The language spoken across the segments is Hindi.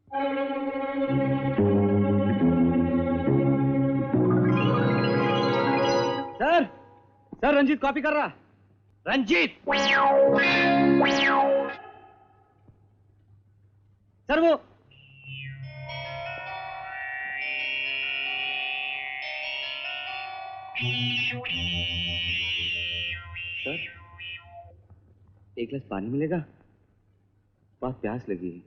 सर, सर रंजीत कॉपी कर रहा। रंजीत सर वो सर, एक गिलास पानी मिलेगा? बहुत प्यास लगी है।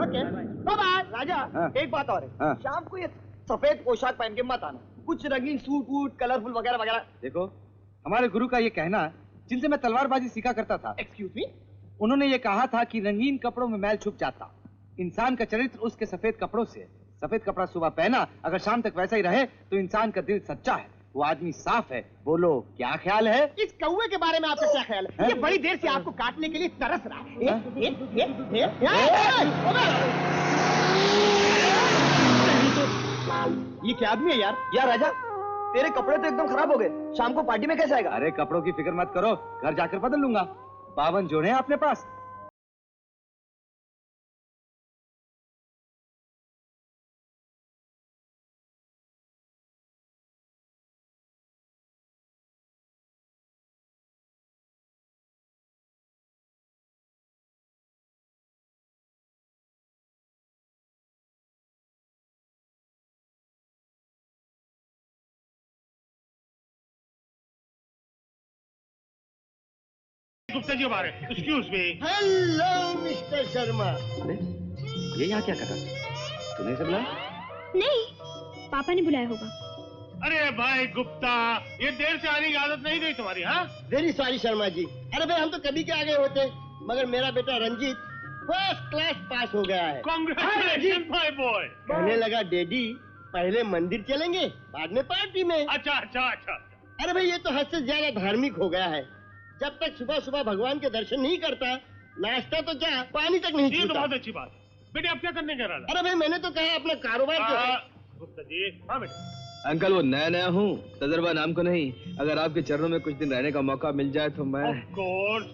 ओके बाय राजा। एक बात और है, शाम को ये सफेद पोशाक पहन के मत आना, कुछ रंगीन सूट वूट कलरफुल वगैरह वगैरह। देखो, हमारे गुरु का ये कहना, जिनसे मैं तलवारबाजी सीखा करता था, एक्सक्यूज मी, उन्होंने ये कहा था कि रंगीन कपड़ों में मैल छुप जाता। इंसान का चरित्र उसके सफेद कपड़ों से। सफेद कपड़ा सुबह पहना, अगर शाम तक वैसा ही रहे तो इंसान का दिल सच्चा है, वो आदमी साफ है। बोलो क्या ख्याल है? इस कौवे के बारे में आपका क्या ख्याल है? ये बड़ी देर से आपको काटने के लिए तरस रहा है। ये क्या आदमी है यार? यार राजा, तेरे कपड़े तो एकदम खराब हो गए, शाम को पार्टी में कैसे आएगा? अरे कपड़ों की फिक्र मत करो, घर जाकर बदल लूंगा। 52 जोड़े हैं अपने पास। गुप्ता जी हमारे, excuse me. Hello mister Sharma. ये यहाँ क्या कर रहा? तूने इसे बुलाया? नहीं, पापा ने बुलाया होगा। अरे भाई गुप्ता, ये देर से आने की आदत नहीं गई तुम्हारी? हाँ, वेरी सॉरी शर्मा जी। अरे भाई हम तो कभी के आगे होते, मगर मेरा बेटा रंजीत फर्स्ट क्लास पास हो गया है। Congratulation my boy. कहने लगा डैडी पहले मंदिर चलेंगे, बाद में पार्टी में। अच्छा अच्छा अच्छा। अरे भाई ये तो हद से ज्यादा धार्मिक हो गया है। जब तक सुबह सुबह भगवान के दर्शन नहीं करता, नाश्ता तो क्या पानी तक नहीं ये तो पीता। बहुत अच्छी बात है। बेटे अब क्या करने जा रहा है? अरे भाई मैंने तो कहा अपना कारोबार जो है। गुप्ता जी। हाँ बेटा। अंकल वो नया नया हूँ, तजर्बा नाम को नहीं। अगर आपके चरणों में कुछ दिन रहने का मौका मिल जाए तो मैं। ऑफ कोर्स,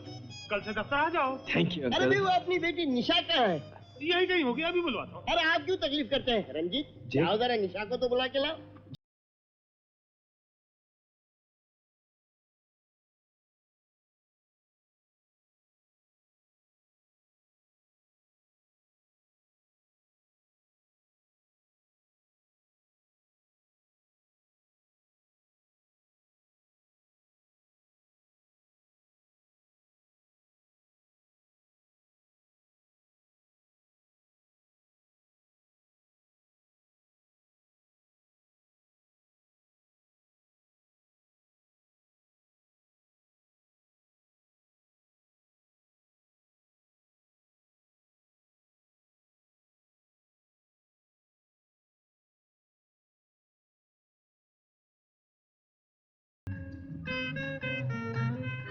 कल से दफ्तर आ जाओ। थैंक यू अरे अंकल। भाई वो अपनी बेटी निशा कहाँ है? यही कहीं होगी, अभी बुलवाता हूँ। अरे आप क्यों तकलीफ करते हैं रंजीत? जाओ जरा निशा को तो बुला के लाओ।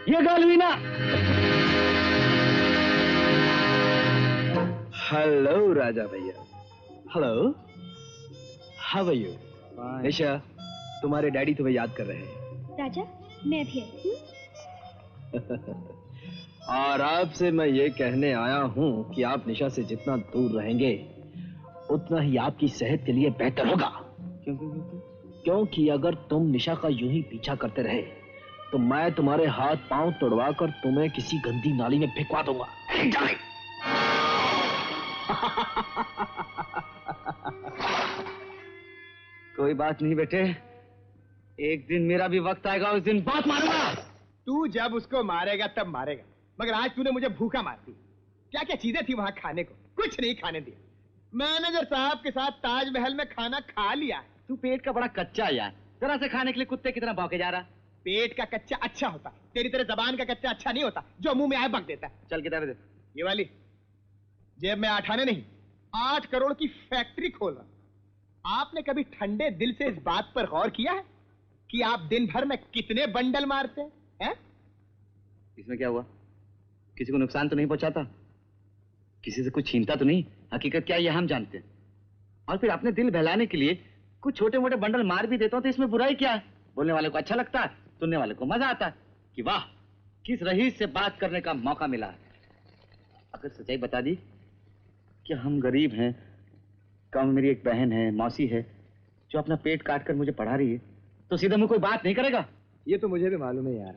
ये गालवीना हेलो राजा भैया। Hello, how are you? Nisha, तुम्हारे डैडी तुम्हें याद कर रहे हैं। राजा, मैं भी आई। और आपसे मैं ये कहने आया हूँ कि आप निशा से जितना दूर रहेंगे उतना ही आपकी सेहत के लिए बेहतर होगा। क्योंकि अगर तुम निशा का यूं ही पीछा करते रहे तो मैं तुम्हारे हाथ पांव तोड़वा कर तुम्हें किसी गंदी नाली में फेंकवा दूंगा। कोई बात नहीं बेटे, एक दिन मेरा भी वक्त आएगा, उस दिन बात मारूंगा। तू जब उसको मारेगा तब मारेगा, मगर आज तूने मुझे भूखा मार दी। क्या क्या चीजें थी वहां खाने को, कुछ नहीं खाने दिया। मैनेजर साहब के साथ ताजमहल में खाना खा लिया। तू पेट का बड़ा कच्चा यार, जरा से खाने के लिए कुत्ते कितना भौंके जा रहा। पेट का कच्चा अच्छा होता, तेरी तरह जबान का कच्चा अच्छा नहीं होता जो मुंह में आए बक देता है। चल किताबें दे। ये वाली जेब में 8 आने नहीं, 8 करोड़ की फैक्ट्री खोल रहा। आपने कभी ठंडे दिल से इस बात पर गौर किया है कि आप दिन भर में कितने बंडल मारते हैं? इसमें क्या हुआ? किसी को नुकसान तो नहीं पहुंचाता, किसी से कुछ छीनता तो नहीं। हकीकत क्या है ये हम जानते हैं। और फिर अपने दिल बहलाने के लिए कुछ छोटे मोटे बंडल मार भी देता हूं तो इसमें बुराई क्या है? बोलने वाले को अच्छा लगता है, सुनने वाले को मजा आता है कि वाह किस रईस से बात करने का मौका मिला है। अगर सच्चाई बता दी कि हम गरीब हैं, गांव में मेरी एक बहन है, मौसी है, जो अपना पेट काट कर मुझे पढ़ा रही है, तो सीधे मुंह कोई बात नहीं करेगा। ये तो मुझे भी मालूम है यार,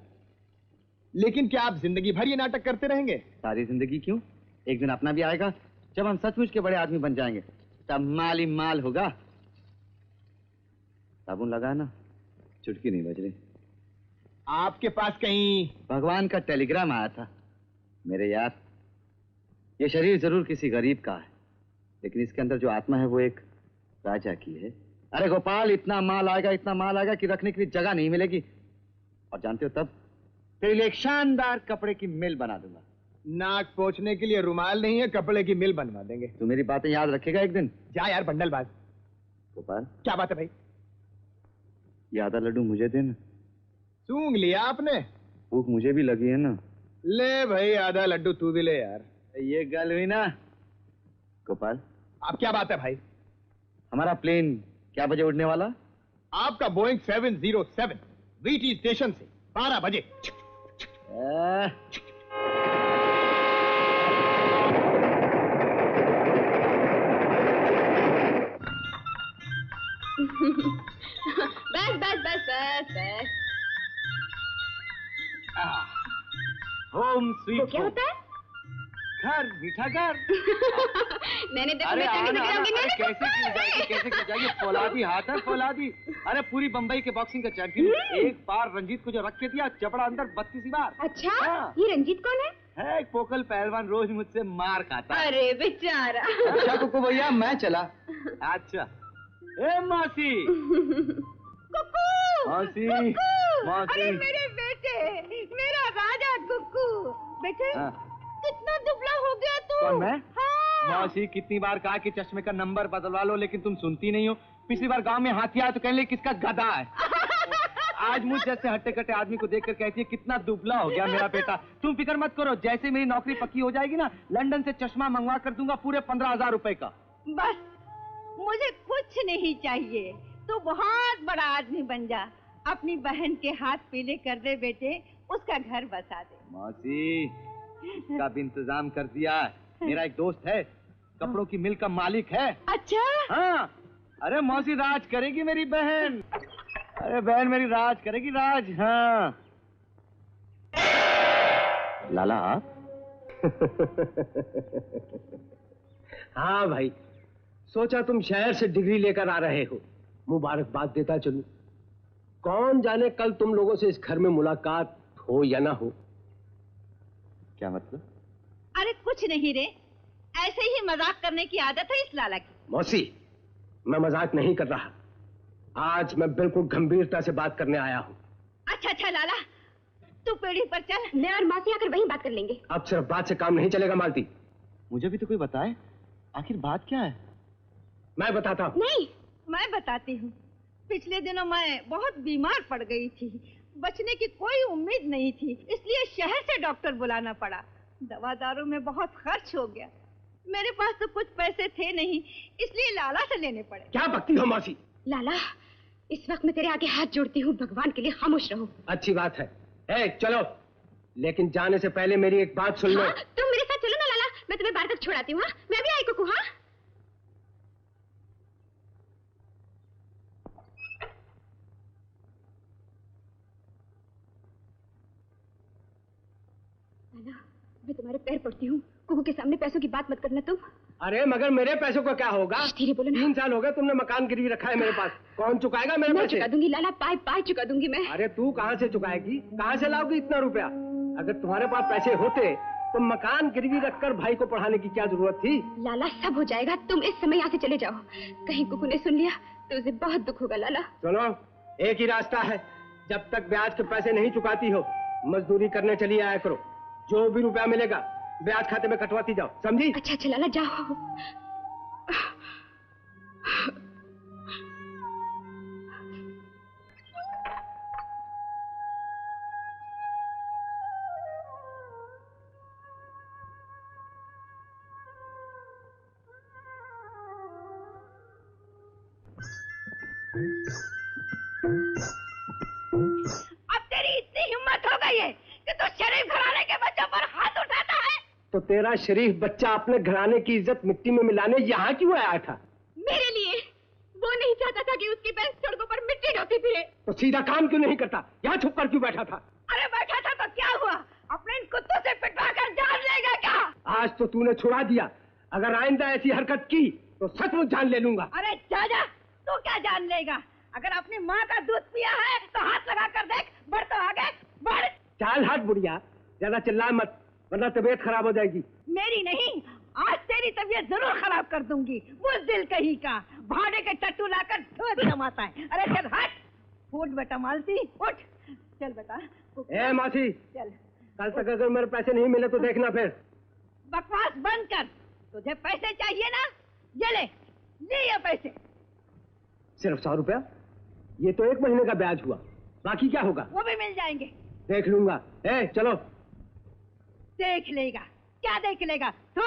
लेकिन क्या आप जिंदगी भर ये नाटक करते रहेंगे? सारी जिंदगी क्यों, एक दिन अपना भी आएगा जब हम सचमुच के बड़े आदमी बन जाएंगे, तब माल ही माल होगा। साबुन लगा ना, चुटकी नहीं बज रही। आपके पास कहीं भगवान का टेलीग्राम आया था मेरे यार। ये शरीर जरूर किसी गरीब का है, लेकिन इसके अंदर जो आत्मा है वो एक राजा की है। अरे गोपाल, इतना माल आएगा कि रखने के लिए जगह नहीं मिलेगी। और जानते हो तब तेरे लिए एक शानदार कपड़े की मिल बना दूंगा। नाक पोंछने के लिए रुमाल नहीं है, कपड़े की मिल बनवा देंगे। तू मेरी बातें याद रखेगा एक दिन। जा यार बंडलबाज। गोपाल, क्या बात है भाई? ये आधा लड्डू मुझे देना। सूंघ लिया आपने? भूख मुझे भी लगी है ना। ले भाई, आधा लड्डू तू भी ले यार। ये गल हुई ना। गोपाल, अब क्या बात है भाई? हमारा प्लेन क्या बजे उड़ने वाला? आपका बोइंग 707 वीटी स्टेशन से 12 बजे। बस बस बस बस बस। होम स्वीट वो क्या होता है? घर, मीठा घर। मैंने देखो अरे मैं आना, चलने आना, लगी। अरे कैसे की जाएगी फौलादी हाथ है, फौलादी। अरे पूरी बंबई के बॉक्सिंग का चैंपियन, एक बार रंजीत को जो रख के दिया, जबड़ा अंदर 32 बार। अच्छा, हाँ। ये रंजीत कौन है? है एक पोकल पहलवान, रोज मुझसे मार खाता है। अरे बेचारा। अच्छा कुकू भैया, मैं चला। अच्छा ए मौसी। कुकू, मौसी, कुकू। मौसी। अरे मेरे बेटे, मेरा राजा कुकू। बेटे, हाँ। कितना दुबला हो गया तू। कौन मैं? हाँ। मौसी, कितनी बार कहा कि चश्मे का नंबर बदलवा लो, लेकिन तुम सुनती नहीं हो। पिछली बार गांव में हाथी आया तो कहने लगे किसका गधा है। आज मुझ जैसे हट्टे कट्टे आदमी को देखकर कहती है कितना दुबला हो गया मेरा बेटा। तुम फिक्र मत करो, जैसे मेरी नौकरी पक्की हो जाएगी ना, लंदन से चश्मा मंगवा कर दूंगा पूरे 15,000 रुपए का। बस मुझे कुछ नहीं चाहिए, तू बहुत बड़ा आदमी बन जा। अपनी बहन के हाथ पीले कर दे बेटे, उसका घर बसा दे। मौसी, इसका भी इंतजाम कर दिया। मेरा एक दोस्त है, कपड़ों की मिल का मालिक है। अच्छा? हाँ। अरे मौसी, राज करेगी मेरी बहन। अरे बहन मेरी राज करेगी, राज। हाँ लाला आप? हाँ भाई, सोचा तुम शहर से डिग्री लेकर आ रहे हो, मुबारकबाद देता चलूं। कौन जाने कल तुम लोगों से इस घर में मुलाकात हो या ना हो। क्या मतलब? अरे कुछ नहीं रे, ऐसे ही मजाक करने की आदत है इस लाला की। मौसी, मैं मजाक नहीं कर रहा, आज मैं बिल्कुल गंभीरता से बात करने आया हूँ। अच्छा अच्छा लाला, तू पीढ़ी पर चल, मैं और मासी आकर वहीं बात कर लेंगे। अब सिर्फ बात से काम नहीं चलेगा मालती। मुझे भी तो कोई बताए, आखिर बात क्या है? मैं बताता हूँ। नहीं, मैं बताती हूँ। पिछले दिनों मैं बहुत बीमार पड़ गई थी, बचने की कोई उम्मीद नहीं थी, इसलिए शहर से डॉक्टर बुलाना पड़ा। दवा दारू में बहुत खर्च हो गया, मेरे पास तो कुछ पैसे थे नहीं, इसलिए लाला से लेने पड़े। क्या बकती हो मौसी? लाला, इस वक्त मैं तेरे आगे हाथ जोड़ती हूँ, भगवान के लिए खामोश रहो। अच्छी बात है। चलो, लेकिन जाने से पहले मेरी एक बात सुन लो। हाँ, तुम मेरे साथ चलो ना लाला, मैं तुम्हें बाहर तक छोड़ाती हूँ। मैं भी आई कुकू। हाँ, लाला, मैं तुम्हारे पैर पड़ती हूँ, कुकू के सामने पैसों की बात मत करना तुम। अरे मगर मेरे पैसों का क्या होगा? धीरे बोलो ना। 3 साल हो गए तुमने मकान गिरवी रखा है मेरे पास। कौन चुकाएगा मेरे पैसे? चुका दूंगी लाला, पाए पाए चुका दूंगी मैं। अरे तू कहाँ से चुकाएगी? कहाँ से लाओगी इतना रुपया? अगर तुम्हारे पास पैसे होते तो मकान गिरवी रखकर भाई को पढ़ाने की क्या जरूरत थी? लाला, सब हो जाएगा, तुम इस समय यहाँ से चले जाओ। कहीं कुकू ने सुन लिया तो उसे बहुत दुख होगा। लाला सुनो, एक ही रास्ता है, जब तक ब्याज के पैसे नहीं चुकाती हो मजदूरी करने चली आया करो। जो भी रुपया मिलेगा ब्याज खाते में कटवाती जाओ, समझी? अच्छा अच्छा लाला, जाओ। अब तेरी इतनी हिम्मत हो गई है कि तू शरीफ घराने के बच्चों पर हाथ उठाता है। तो तेरा शरीफ बच्चा अपने घराने की इज्जत मिट्टी में मिलाने यहाँ क्यों आया था? मेरे लिए। वो नहीं चाहता था कि उसकी बहन सड़कों पर मिट्टी ढोती फिरे। तो सीधा काम क्यों नहीं करता? यहाँ छुप कर क्यों बैठा था? अरे बैठा था तो क्या हुआ? अपने इन कुत्तों से पिटवा कर जान लेगा क्या? आज तो तूने छुड़ा दिया, अगर आइंदा ऐसी हरकत की तो सचमुच जान ले लूंगा। अरे जा, तू क्या जान लेगा? अगर अपनी माँ का दूध पिया है तो हाथ लगा कर देख, बढ़ तो आगे बढ़। चाल हट बुढ़िया, ज्यादा चिल्ला मत वरना तबीयत खराब हो जाएगी। मेरी नहीं, आज तेरी तबीयत जरूर खराब कर दूंगी। वो दिल कहीं का भाड़े के टट्टू लाकर धोत जमाता है। अरे चल हट, उठ बेटा मालती, उठ। चल बेटा। ए मासी, चल। कल तक अगर मेरे पैसे नहीं मिले तो देखना फिर। बकवास बंद कर, तुझे पैसे चाहिए ना? ये ये पैसे। सिर्फ 100 रुपया? ये तो 1 महीने का ब्याज हुआ, बाकी क्या होगा? वो भी मिल जाएंगे। देख लूंगा। चलो। देख लेगा? क्या देख लेगा? तो